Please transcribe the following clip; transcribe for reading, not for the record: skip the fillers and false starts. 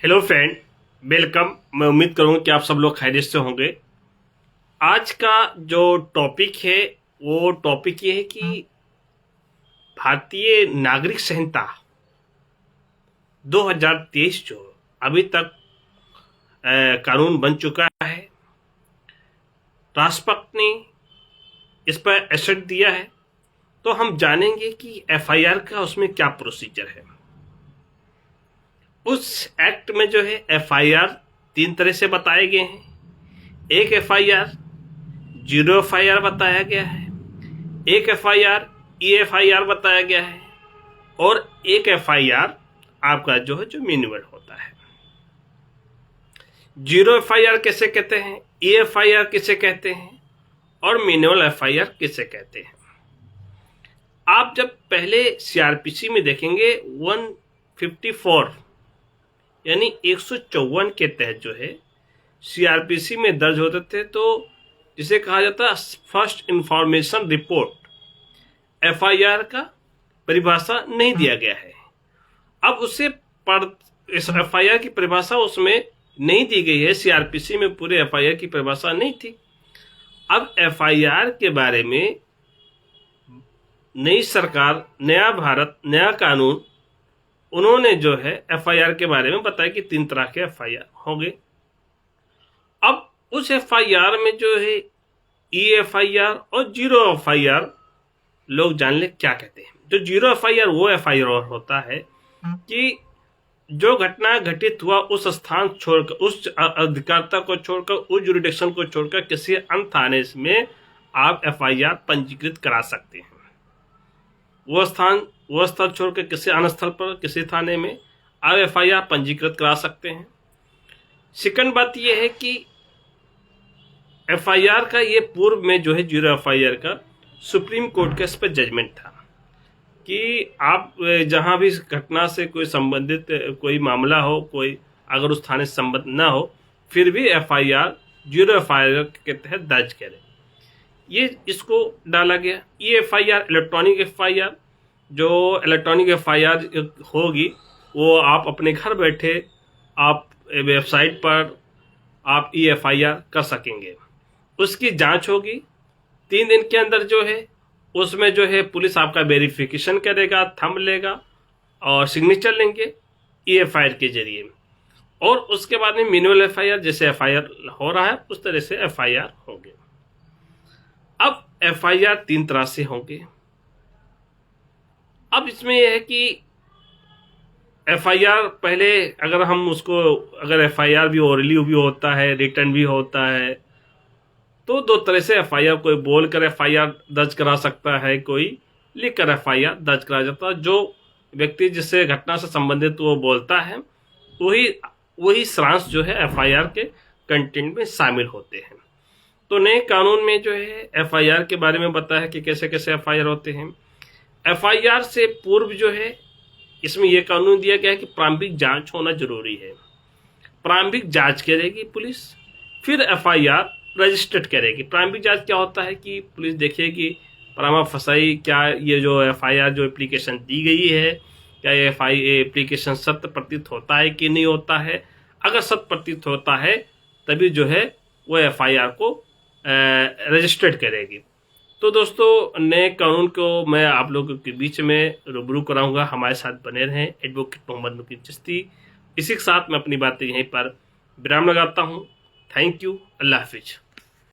Hello friend, welcome. मैं उम्मीद करूंगा कि आप सब लोग खैरियत से होंगे। आज का जो टॉपिक है वो टॉपिक ये है कि भारतीय नागरिक संहिता 2023 जो अभी तक कानून बन चुका है। राष्ट्रपति ने इस पर एसेट दिया है, तो हम जानेंगे कि एफआईआर का उसमें क्या प्रोसीजर है। उस एक्ट में जो है एफआईआर तीन तरह से बताए गए हैं। एक एफआईआर जीरो एफआईआर बताया गया है, एक एफआईआर ईएफआईआर बताया गया है, और एक एफआईआर आपका जो है जो मैनुअल होता है। जीरो एफआईआर किसे कहते हैं, ईएफआईआर किसे कहते हैं, और मैनुअल एफआईआर किसे कहते हैं। आप जब पहले सीआरपीसी में देखेंगे 154 यानी 154 के तहत जो है सीआरपीसी में दर्ज होते थे, तो जिसे कहा जाता है फर्स्ट इंफॉर्मेशन रिपोर्ट। एफआईआर का परिभाषा नहीं दिया गया है। अब उसे इस एफआईआर की परिभाषा उसमें नहीं दी गई है। सीआरपीसी में पूरे एफआईआर की परिभाषा नहीं थी। अब एफआईआर के बारे में नई सरकार, नया भारत, नया कानून, उन्होंने जो है एफआईआर के बारे में बताया कि तीन तरह के एफआईआर होंगे। अब उस एफआईआर में जो है ईएफआईआर और जीरो एफआईआर लोग जान ले क्या कहते हैं। जो जीरो एफआईआर वो एफआईआर होता है कि जो घटना घटित हुआ उस स्थान छोड़कर, उस अधिकारिता को छोड़कर, उस जुरिडिक्शन को छोड़कर किसी अन्य थाने में आप एफआईआर पंजीकृत करा सकते हैं। वो स्थल छोड़कर किसी अन्य स्थल पर, किसी थाने में आप एफआईआर पंजीकृत करा सकते हैं। सेकंड बात यह है कि एफआईआर का ये पूर्व में जो है जीरो एफआईआर का सुप्रीम कोर्ट के इस पर जजमेंट था कि आप जहां भी घटना से कोई संबंधित कोई मामला हो, कोई अगर उस थाने से संबंध ना हो, फिर भी एफआईआर जीरो एफआईआर के तहत दर्ज करें। ये इसको डाला गया। ये एफआईआर इलेक्ट्रॉनिक एफआईआर, जो इलेक्ट्रॉनिक एफआईआर होगी वो आप अपने घर बैठे आप वेबसाइट पर आप ई एफआईआर कर सकेंगे। उसकी जांच होगी 3 दिन के अंदर जो है। उसमें जो है पुलिस आपका वेरिफिकेशन करेगा, थंब लेगा और सिग्नेचर लेंगे ई एफआईआर के जरिए। और उसके बाद में मैनुअल एफआईआर, जैसे एफआईआर हो रहा है उस तरह से एफआईआर होंगे। अब एफआईआर 3 तरह से होंगे। अब इसमें यह है कि एफआईआर पहले अगर हम उसको, अगर एफआईआर भी ओरली भी होता है, रिटर्न भी होता है, तो 2 तरह से एफआईआर, कोई बोलकर एफआईआर दर्ज करा सकता है, कोई लिखकर एफआईआर दर्ज करा जाता है। जो व्यक्ति जिससे घटना से संबंधित वो बोलता है वही सारांश जो है एफआईआर के कंटेंट में शामिल होते हैं। तो नए कानून में जो है एफआईआर के बारे में बताया है कि कैसे कैसे एफआईआर होते हैं। एफआईआर से पूर्व जो है इसमें यह कानून दिया गया है कि प्रारंभिक जांच होना जरूरी है। प्रारंभिक जांच करेगी पुलिस, फिर एफआईआर रजिस्टर्ड करेगी। प्रारंभिक जांच क्या होता है कि पुलिस देखेगी परामा फसाई, क्या ये जो एफआईआर जो एप्लीकेशन दी गई है, क्या ये एप्लीकेशन शत प्रतीत होता है कि नहीं होता है। अगर शत प्रतीत होता है तभी जो है वो एफआईआर को रजिस्टर्ड करेगी। तो दोस्तों, नए कानून को मैं आप लोगों के बीच में रूबरू कराऊंगा। हमारे साथ बने रहें। एडवोकेट मोहम्मद मुकीम चिश्ती। इसी के साथ मैं अपनी बातें यहीं पर विराम लगाता हूं। Thank you. Allah Hafiz.